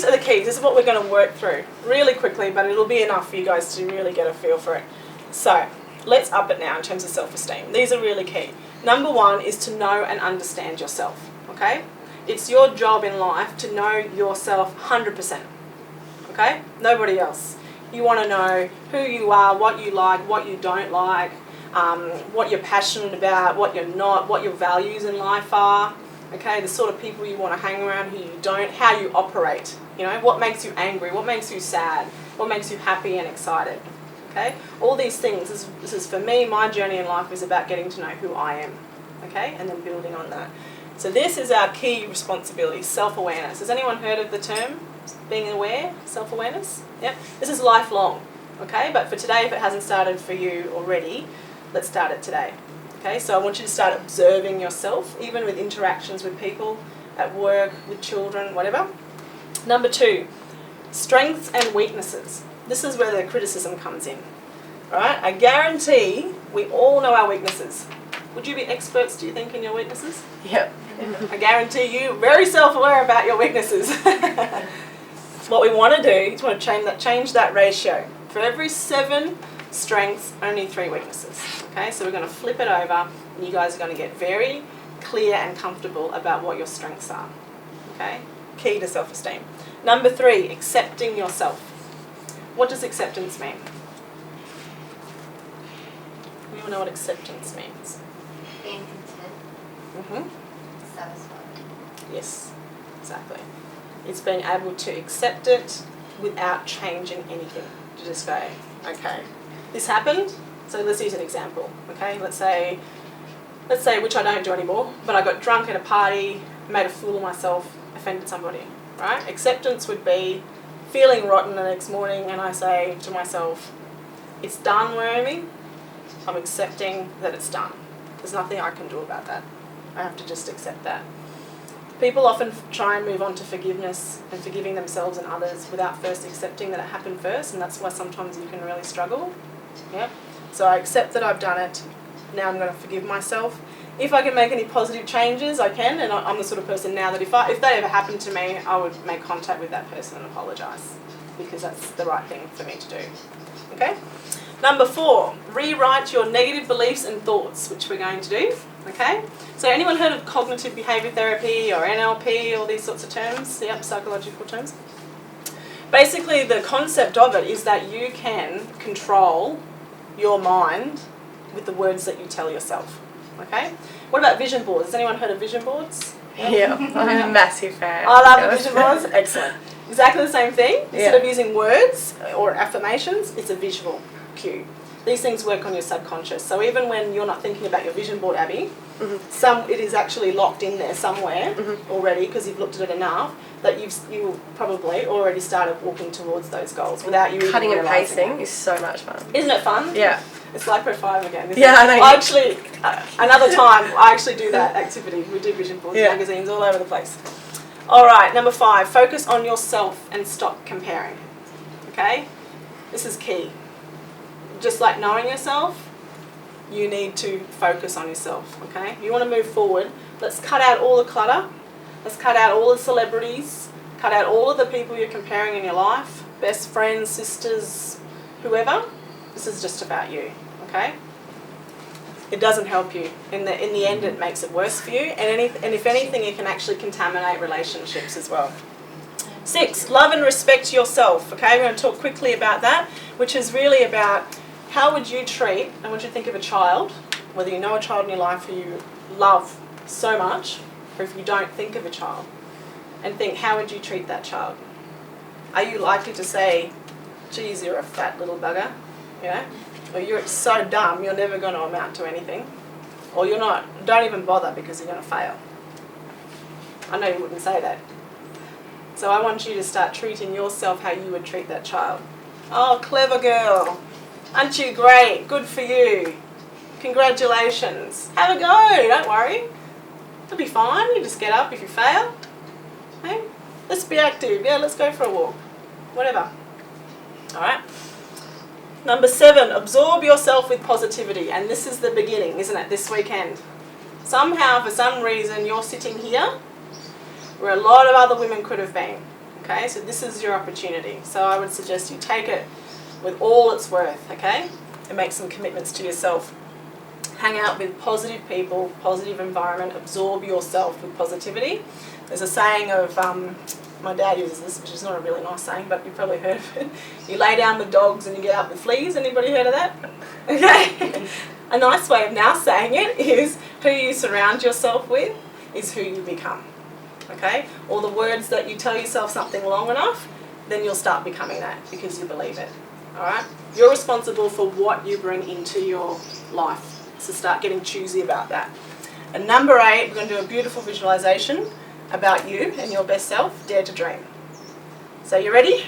are the keys. This is what we're going to work through really quickly, but it'll be enough for you guys to really get a feel for it. So let's up it now in terms of self-esteem. These are really key. Number one is to know and understand yourself, okay? It's your job in life to know yourself 100%, okay? Nobody else. You want to know who you are, what you like, what you don't like, what you're passionate about, what you're not, what your values in life are, okay? The sort of people you want to hang around, who you don't, how you operate, you know, what makes you angry, what makes you sad, what makes you happy and excited, okay? All these things, this is for me, my journey in life is about getting to know who I am, okay? And then building on that. So this is our key responsibility, self-awareness. Has anyone heard of the term being aware, self-awareness? Yep. This is lifelong, okay? But for today, if it hasn't started for you already, let's start it today, okay? So I want you to start observing yourself, even with interactions with people, at work, with children, whatever. Number two, strengths and weaknesses. This is where the criticism comes in, right? I guarantee we all know our weaknesses. Would you be experts, do you think, in your weaknesses? Yep. I guarantee you very self-aware about your weaknesses. What we want to do is want to change that ratio. For every 7 strengths, only 3 weaknesses. Okay, so we're going to flip it over, and you guys are going to get very clear and comfortable about what your strengths are. Okay, key to self-esteem. Number 3, accepting yourself. What does acceptance mean? We all know what acceptance means. Being content. Satisfied. Yes, exactly. It's being able to accept it without changing anything. To just go, okay, this happened, so let's use an example. Okay, let's say, which I don't do anymore, but I got drunk at a party, made a fool of myself, offended somebody, right? Acceptance would be feeling rotten the next morning, and I say to myself, it's done, Wyomie. I'm accepting that it's done. There's nothing I can do about that. I have to just accept that. People often try and move on to forgiveness and forgiving themselves and others without first accepting that it happened first, and that's why sometimes you can really struggle. Yep. So I accept that I've done it. Now I'm going to forgive myself. If I can make any positive changes, I can, and I'm the sort of person now that if that ever happened to me, I would make contact with that person and apologise, because that's the right thing for me to do. Okay? Number 4, rewrite your negative beliefs and thoughts, which we're going to do. Okay? So anyone heard of cognitive behaviour therapy or NLP, all these sorts of terms? Yep, psychological terms. Basically, the concept of it is that you can control your mind with the words that you tell yourself. Okay? What about vision boards? Has anyone heard of vision boards? Yeah, I'm a massive fan. I love vision boards. Excellent. Exactly the same thing. Instead of using words or affirmations, it's a visual cue. These things work on your subconscious. So even when you're not thinking about your vision board, Abby, it is actually locked in there somewhere already, because you've looked at it enough that you probably already started walking towards those goals without you Cutting even and pasting is so much fun. Isn't it fun? Yeah. It's like Pro 5 again. I know. I actually, another time, I actually do that activity. We do vision boards, magazines all over the place. All right, number 5, focus on yourself and stop comparing. Okay? This is key. Just like knowing yourself, you need to focus on yourself, okay? If you want to move forward, let's cut out all the clutter. Let's cut out all the celebrities. Cut out all of the people you're comparing in your life. Best friends, sisters, whoever. This is just about you, okay? It doesn't help you. In the end, it makes it worse for you. And if anything, it can actually contaminate relationships as well. 6, love and respect yourself, okay? We're going to talk quickly about that, which is really about how would you treat, I want you to think of a child, whether you know a child in your life who you love so much, or if you don't, think of a child, and think, how would you treat that child? Are you likely to say, geez, you're a fat little bugger, you know? Or you're so dumb, you're never going to amount to anything. Or you're not, don't even bother because you're going to fail. I know you wouldn't say that. So I want you to start treating yourself how you would treat that child. Oh, clever girl. Aren't you great? Good for you. Congratulations. Have a go. Don't worry. It'll be fine. You just get up if you fail. Hey? Let's be active. Yeah, let's go for a walk. Whatever. All right. Number 7, absorb yourself with positivity. And this is the beginning, isn't it, this weekend? Somehow, for some reason, you're sitting here where a lot of other women could have been. Okay, so this is your opportunity. So I would suggest you take it with all it's worth, okay? And make some commitments to yourself. Hang out with positive people, positive environment, absorb yourself with positivity. There's a saying of, my dad uses this, which is not a really nice saying, but you've probably heard of it. You lay down with dogs and you get up with fleas. Anybody heard of that? Okay. A nice way of now saying it is who you surround yourself with is who you become. Okay? Or the words that you tell yourself something long enough, then you'll start becoming that because you believe it. Alright? You're responsible for what you bring into your life. So start getting choosy about that. And number 8, we're going to do a beautiful visualization about you and your best self. Dare to dream. So you ready?